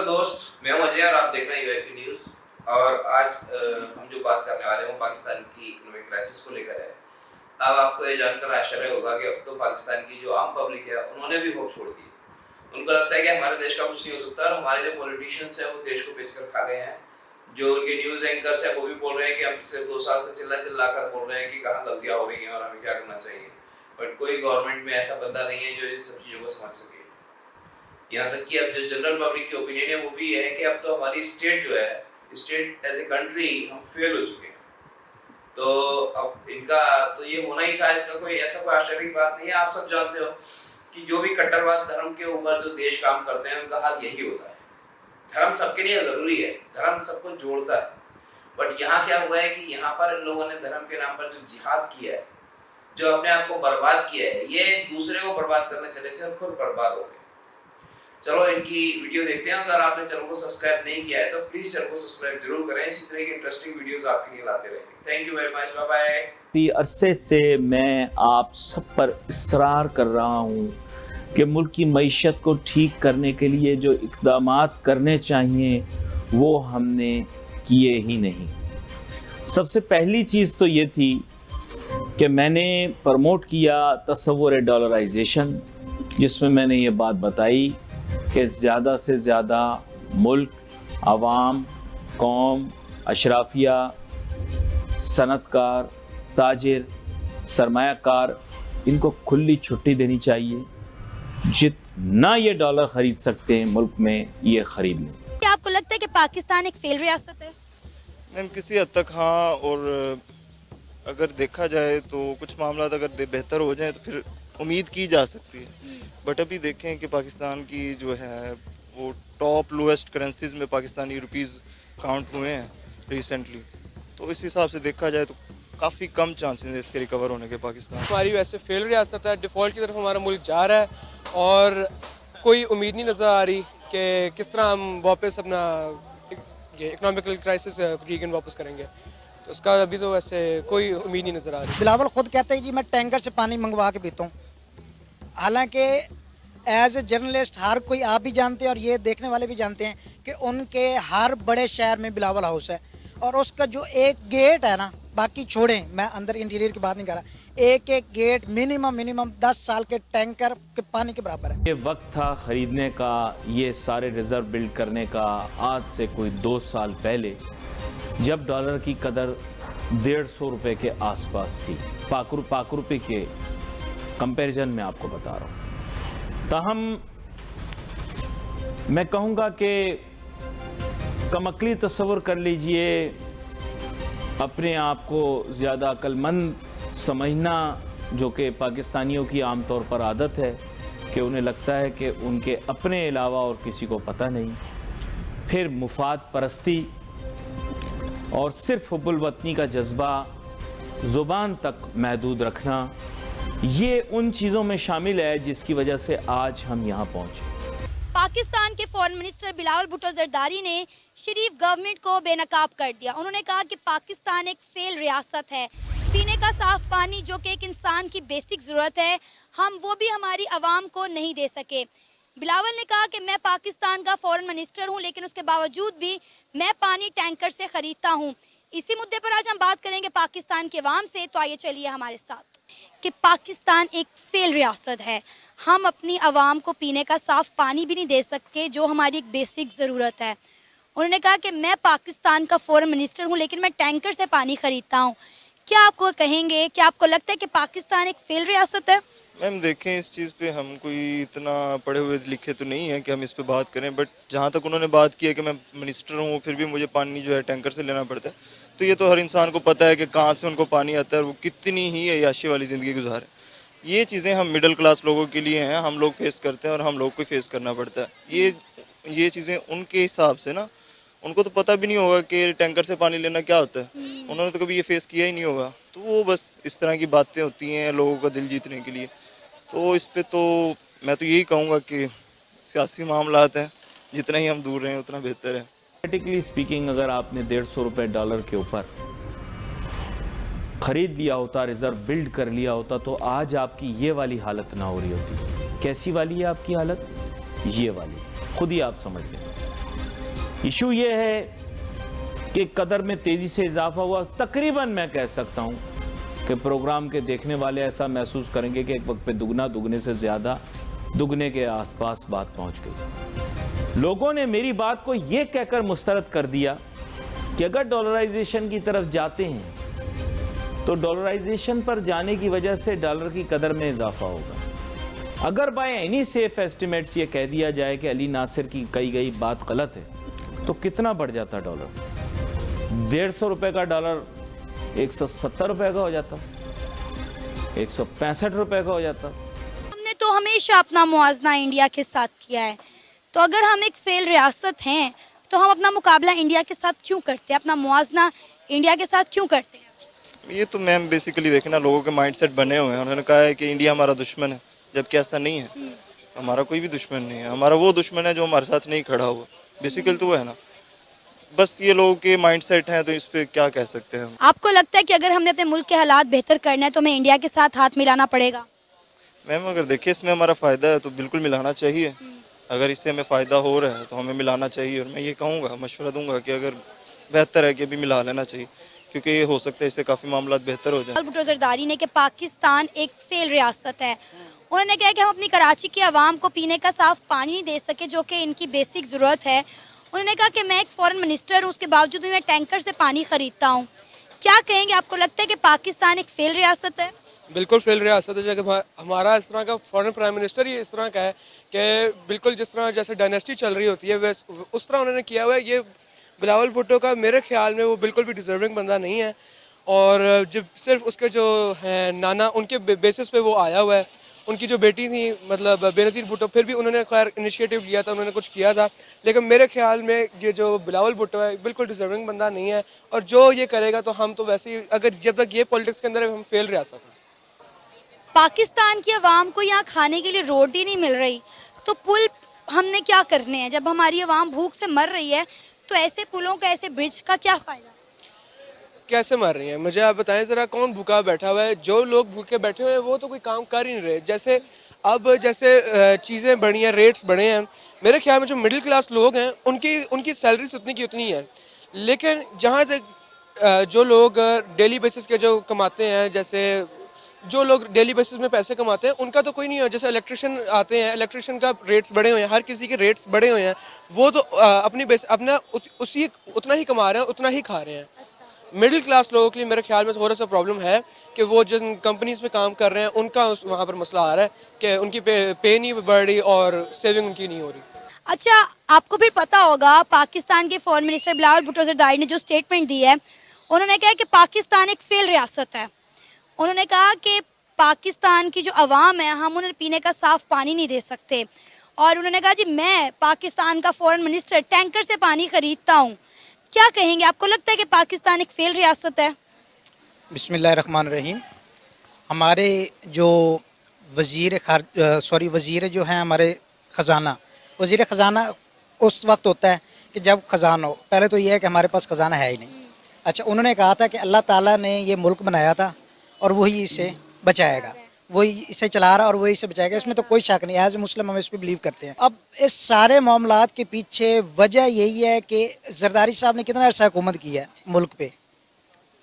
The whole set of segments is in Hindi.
हेलो दोस्त, मैं हूं अजय और आप देख रहे हैं यूएफपी न्यूज़। और आज हम जो बात करने वाले हैं वो पाकिस्तान की इकोनॉमिक क्राइसिस को लेकर है। अब आपको ये जानकर आश्चर्य होगा कि अब तो पाकिस्तान की जो आम पब्लिक है उन्होंने भी होप छोड़ दी। उनको लगता है कि हमारे देश का कुछ नहीं हो सकता और हमारे जो पॉलिटिशियंस हैं वो देश को बेचकर खा गए हैं। जो उनके न्यूज़ एंकर्स हैं वो भी बोल रहे हैं कि हम पिछले 2 साल से चिल्ला कर बोल रहे हैं कि कहाँ गलतियाँ हो रही हैं और हमें क्या करना चाहिए। बट कोई गवर्नमेंट में ऐसा बंदा नहीं है जो इन सब चीज़ों को समझ सके। यहाँ तक कि अब जो जनरल पब्लिक की ओपिनियन है वो भी है कि अब तो हमारी स्टेट जो है, स्टेट एज ए कंट्री हम फेल हो चुके हैं। तो अब इनका तो ये होना ही था, इसका कोई ऐसा कोई आश्चर्य की बात नहीं है। आप सब जानते हो कि जो भी कट्टरवाद धर्म के ऊपर जो देश काम करते हैं उनका हाल यही होता है। धर्म सबके लिए जरूरी है, धर्म सबको जोड़ता है। बट यहाँ क्या हुआ है कि यहाँ पर इन लोगों ने धर्म के नाम पर जो जिहाद किया है, जो अपने आप को बर्बाद किया है, ये दूसरे को बर्बाद करने चले थे और खुद बर्बाद हो गए। चलो इनकी वीडियो देखते हैं। अगर आपने चैनल को सब्सक्राइब नहीं किया है तो प्लीज चैनल को सब्सक्राइब जरूर करें। इसी तरह की इंटरेस्टिंग वीडियोस आपके लिए लाते रहेंगे। Thank you very much, bye bye. अरसे से मैं आप सब पर इसरार कर रहा हूं कि मुल्क की मईशत को ठीक करने के लिए जो इक़दामात करने चाहिए वो हमने किए ही नहीं। सबसे पहली चीज़ तो ये थी कि मैंने प्रमोट किया तसव्वुर डॉलराइजेशन, जिसमें मैंने ये बात बताई कि ज़्यादा से ज़्यादा मुल्क, आवाम, कौम, अशराफिया, सनतकार, ताजिर, सरमायाकार, इनको खुली छुट्टी देनी चाहिए। जितना ये डॉलर ख़रीद सकते हैं मुल्क में ये ख़रीद लें। क्या आपको लगता है कि पाकिस्तान एक फेल रियासत है? मैम किसी हद तक हाँ, और अगर देखा जाए तो कुछ मामला अगर बेहतर हो जाए तो फिर उम्मीद की जा सकती है। बट अभी देखें कि पाकिस्तान की जो है वो टॉप लोएस्ट करेंसीज में पाकिस्तानी रुपीज़ काउंट हुए हैं रिसेंटली, तो इस हिसाब से देखा जाए तो काफ़ी कम चांसेस है इसके रिकवर होने के पाकिस्तान। हमारी वैसे फेल रियासत है, डिफ़ॉल्ट की तरफ हमारा मुल्क जा रहा है और कोई उम्मीद नहीं नज़र आ रही कि किस तरह हम वापस अपना ये इकोनॉमिकल क्राइसिस रीगन वापस करेंगे। तो उसका अभी तो वैसे कोई उम्मीद नहीं नज़र आ रही। बिलावल खुद कहते हैं जी मैं टैंकर से पानी मंगवा के पीता हूँ। हालांकि एज ए जर्नलिस्ट हर कोई, आप भी जानते हैं और ये देखने वाले भी जानते हैं कि उनके हर बड़े शहर में बिलावल हाउस है और उसका जो एक गेट है ना, बाकी छोड़ें, मैं अंदर इंटीरियर की बात नहीं कर रहा, एक एक गेट मिनिमम 10 साल के टैंकर के पानी के बराबर है। ये वक्त था ख़रीदने का, ये सारे रिज़र्व बिल्ड करने का, आज से कोई 2 साल पहले, जब डॉलर की कदर 150 रुपये के आसपास थी। पाक रुपये के कंपैरिजन में आपको बता रहा हूँ। ताहम मैं कहूँगा कि कमअक्ली तस्वुर कर लीजिए, अपने आप को ज़्यादा अक्लमंद समझना, जो कि पाकिस्तानियों की आम तौर पर आदत है कि उन्हें लगता है कि उनके अपने अलावा और किसी को पता नहीं। फिर मुफाद परस्ती और सिर्फ हुब्बुल वतनी का जज्बा ज़ुबान तक महदूद रखना, ये उन चीज़ों में शामिल है जिसकी वजह से आज हम यहाँ पहुँचे। पाकिस्तान के फॉरेन मिनिस्टर बिलावल भुट्टो जरदारी ने शरीफ गवर्नमेंट को बेनकाब कर दिया। उन्होंने कहा कि पाकिस्तान एक फेल रियासत है। पीने का साफ पानी जो कि एक इंसान की बेसिक ज़रूरत है, हम वो भी हमारी आवाम को नहीं दे सके। बिलावल ने कहा कि मैं पाकिस्तान का फॉरेन मिनिस्टर हूं, लेकिन उसके बावजूद भी मैं पानी टैंकर से ख़रीदता हूं। इसी मुद्दे पर आज हम बात करेंगे पाकिस्तान के अवाम से, तो आइए चलिए हमारे साथ। कि पाकिस्तान एक फेल रियासत है, हम अपनी आवाम को पीने का साफ़ पानी भी नहीं दे सकते जो हमारी एक बेसिक ज़रूरत है। उन्होंने कहा कि मैं पाकिस्तान का फॉरेन मिनिस्टर हूं, लेकिन मैं टैंकर से पानी ख़रीदता हूं। क्या आपको कहेंगे, क्या आपको लगता है कि पाकिस्तान एक फेल रियासत है? मैम देखें, इस चीज़ पे हम कोई इतना पढ़े हुए लिखे तो नहीं है कि हम इस पे बात करें, बट जहाँ तक उन्होंने बात की है कि मैं मिनिस्टर हूँ फिर भी मुझे पानी जो है टैंकर से लेना पड़ता है, तो ये तो हर इंसान को पता है कि कहाँ से उनको पानी आता है और वो कितनी ही अय्याशी वाली ज़िंदगी गुजारे। ये चीज़ें हम मिडिल क्लास लोगों के लिए हैं, हम लोग फेस करते हैं और हम लोग को फेस करना पड़ता है। ये चीज़ें उनके हिसाब से ना, उनको तो पता भी नहीं होगा कि टैंकर से पानी लेना क्या होता है, उन्होंने तो कभी ये फेस किया ही नहीं होगा। तो वो बस इस तरह की बातें होती हैं लोगों का दिल जीतने के लिए। तो इस पे तो मैं तो यही कहूँगा कि सियासी मामलात हैं, जितना ही हम दूर रहें उतना बेहतर है। प्रैक्टिकली स्पीकिंग, अगर आपने 150 रुपये डॉलर के ऊपर ख़रीद लिया होता, रिज़र्व बिल्ड कर लिया होता, तो आज आपकी ये वाली हालत ना हो रही होती। कैसी वाली है आपकी हालत? ये वाली, खुद ही आप समझ लें। इशू ये है कि कदर में तेजी से इजाफा हुआ। तकरीबन मैं कह सकता हूं कि प्रोग्राम के देखने वाले ऐसा महसूस करेंगे कि एक वक्त पे दुगना, दुगने से ज्यादा, दुगने के आसपास बात पहुंच गई। लोगों ने मेरी बात को यह कहकर मुस्तरद कर दिया कि अगर डॉलराइजेशन की तरफ जाते हैं तो डॉलराइजेशन पर जाने की वजह से डॉलर की कदर में इजाफा होगा। अगर बाय एनी सेफ एस्टिमेट्स ये कह दिया जाए कि अली नासिर की कही गई बात गलत है तो कितना बढ़ जाता डॉलर? 150 रुपए का डॉलर 170 रुपए का हो जाता, 165 रुपए का हो जाता। हमने तो हमेशा अपना मुआवजा इंडिया के साथ किया है, तो अगर हम एक फेल रियासत हैं तो हम अपना मुकाबला इंडिया के साथ क्यों करते हैं, अपना मुआवजा इंडिया के साथ क्यों करते हैं? ये तो मैम बेसिकली देखे ना, लोगों के माइंडसेट बने हुए हैं। उन्होंने कहा है कि इंडिया हमारा दुश्मन है, जबकि ऐसा नहीं है। हमारा कोई भी दुश्मन नहीं है, हमारा वो दुश्मन है जो हमारे साथ नहीं खड़ा हुआ। बेसिकली तो वो है ना, बस ये लोगों के माइंडसेट हैं, तो इस पे क्या कह सकते हैं हम। आपको लगता है कि अगर हमने अपने मुल्क के हालात बेहतर करना है तो हमें इंडिया के साथ हाथ मिलाना पड़ेगा? मैम अगर देखिए इसमें हमारा फ़ायदा है तो बिल्कुल मिलाना चाहिए। अगर इससे हमें फ़ायदा हो रहा है तो हमें मिलाना चाहिए। और मैं ये कहूँगा, मशवरा दूंगा कि अगर बेहतर है कि अभी मिला लेना चाहिए, क्योंकि ये हो सकता है इससे काफ़ी मामला बेहतर हो जाए। भुट्टो जरदारी ने कि पाकिस्तान एक फेल रियासत है। उन्होंने कहा कि हम अपनी कराची की आवाम को पीने का साफ पानी नहीं दे सके, जो कि इनकी बेसिक ज़रूरत है। उन्होंने कहा कि मैं एक फॉरेन मिनिस्टर हूँ, उसके बावजूद भी मैं टैंकर से पानी खरीदता हूँ। क्या कहेंगे, आपको लगता है कि पाकिस्तान एक फेल रियासत है? बिल्कुल फेल रियासत है। जगह हमारा इस तरह का फॉरेन प्राइम मिनिस्टर ही इस तरह का है कि बिल्कुल जिस तरह जैसे डायनेस्टी चल रही होती है वैसे उस तरह उन्होंने किया हुआ है। ये बिलावल भुट्टो का मेरे ख्याल में वो बिल्कुल भी डिजर्विंग बंदा नहीं है। और जब सिर्फ उसके जो हैं नाना, उनके बेसिस पे वो आया हुआ है। उनकी जो बेटी थी मतलब बेनज़ीर भुट्टो, फिर भी उन्होंने खैर इनिशिएटिव लिया था, उन्होंने कुछ किया था। लेकिन मेरे ख्याल में ये जो बिलावल भुट्टो है बिल्कुल डिजर्विंग बंदा नहीं है। और जो ये करेगा तो हम तो वैसे ही, अगर जब तक ये पॉलिटिक्स के अंदर है, हम फेल रियासत हैं। पाकिस्तान की आवाम को यहाँ खाने के लिए रोटी नहीं मिल रही, तो पुल हमने क्या करने हैं? जब हमारी आवाम भूख से मर रही है तो ऐसे पुलों का, ऐसे ब्रिज का क्या फ़ायदा? कैसे मर रही हैं मुझे आप बताएं ज़रा, कौन भूखा बैठा हुआ है? जो लोग भूखे बैठे हुए हैं वो तो कोई काम कर ही नहीं रहे। जैसे अब जैसे चीज़ें बढ़ी हैं, रेट्स बढ़े हैं, मेरे ख्याल में जो मिडिल क्लास लोग हैं उनकी सैलरीज उतनी की उतनी है। लेकिन जहाँ तक जो लोग डेली बेसिस के जो कमाते हैं, जैसे जो लोग डेली बेसिस में पैसे कमाते हैं, उनका तो कोई नहीं है। जैसे इलेक्ट्रिशियन आते हैं, इलेक्ट्रिशियन का रेट्स बढ़े हुए हैं, हर किसी के रेट्स बढ़े हुए हैं। वो तो अपना उसी उतना ही कमा रहे हैं, उतना ही खा रहे हैं। मिडिल क्लास लोगों के लिए मेरे ख्याल में थोड़ा सा प्रॉब्लम है कि वो जिन कंपनीज में काम कर रहे हैं उनका वहाँ पर मसला आ रहा है कि उनकी पे नहीं बढ़ रही और सेविंग उनकी नहीं हो रही। अच्छा, आपको फिर पता होगा पाकिस्तान के फॉरेन मिनिस्टर बिलावल भुट्टो जरदारी ने जो स्टेटमेंट दी है, उन्होंने कहा कि पाकिस्तान एक फेल रियासत है। उन्होंने कहा कि पाकिस्तान की जो अवाम है, हम उन्हें पीने का साफ पानी नहीं दे सकते। और उन्होंने कहा जी, मैं पाकिस्तान का फॉरेन मिनिस्टर टैंकर से पानी खरीदता हूँ। क्या कहेंगे, आपको लगता है कि पाकिस्तान एक फेल रियासत है? बिस्मिल्लाहिर्रहमानिर्रहीम। हमारे जो वज़ीर जो हैं हमारे ख़जाना, वज़ीर ख़जाना उस वक्त होता है कि जब ख़जाना हो। पहले तो ये है कि हमारे पास ख़जाना है ही नहीं। अच्छा, उन्होंने कहा था कि अल्लाह ताला ने ये मुल्क बनाया था और वही इसे बचाएगा, वही इसे चला रहा और वही इसे बचाएगा। इसमें तो कोई शक नहीं। एज ए मुस्लिम हम इस पर बिलीव करते हैं। अब इस सारे मामलात के पीछे वजह यही है कि जरदारी साहब ने कितना अर्सा हुकूमत की है मुल्क पे,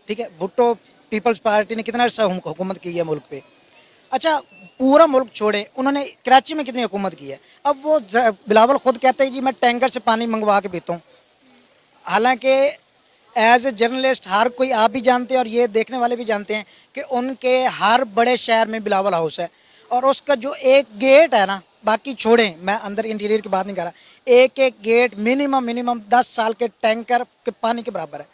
ठीक है। भुट्टो पीपल्स पार्टी ने कितना अर्सा हुकूमत की है मुल्क पे। अच्छा, पूरा मुल्क छोड़े, उन्होंने कराची में कितनी हुकूमत की है। अब वो बिलावल खुद कहते हैं जी मैं टैंकर से पानी मंगवा के पीता हूँ। हालांकि एज ए जर्नलिस्ट हर कोई, आप भी जानते हैं और ये देखने वाले भी जानते हैं कि उनके हर बड़े शहर में बिलावल हाउस है। और उसका जो एक गेट है ना, बाकी छोड़ें, मैं अंदर इंटीरियर की बात नहीं कर रहा, एक एक गेट मिनिमम 10 साल के टैंकर के पानी के बराबर है।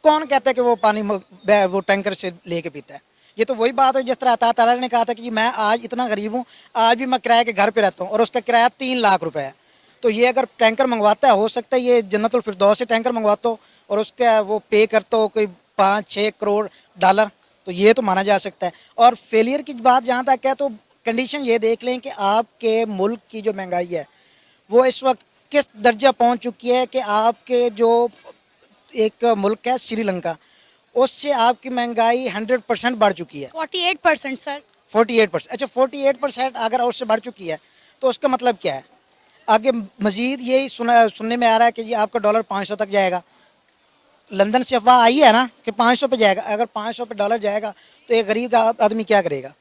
कौन कहता है कि वो पानी वो टैंकर से लेके पीता है? ये तो वही बात है जिस तरह अता ताला ने कहा था कि जी मैं आज इतना गरीब हूँ, आज भी मैं किराए के घर पे रहता हूँ और उसका किराया 3 लाख रुपए है। तो ये अगर टैंकर मंगवाता है, हो सकता है ये जन्नतुल फिरदौस से टैंकर मंगवाता हो और उसका वो पे करता हो कोई 5-6 करोड़ डॉलर, तो ये तो माना जा सकता है। और फेलियर की बात जहाँ तक है तो कंडीशन ये देख लें कि आपके मुल्क की जो महंगाई है वो इस वक्त किस दर्जा पहुँच चुकी है कि आपके जो एक मुल्क है श्रीलंका, उससे आपकी महंगाई 100% बढ़ चुकी है। 48% सर। 48%। अच्छा, 48% अगर उससे बढ़ चुकी है तो उसका मतलब क्या है? आगे मजीद यही सुनने में आ रहा है कि जी आपका डॉलर 500 तक जाएगा। लंदन से अफवाह आई है ना कि 500 पे जाएगा। अगर 500 पे डॉलर जाएगा तो एक गरीब का आदमी क्या करेगा?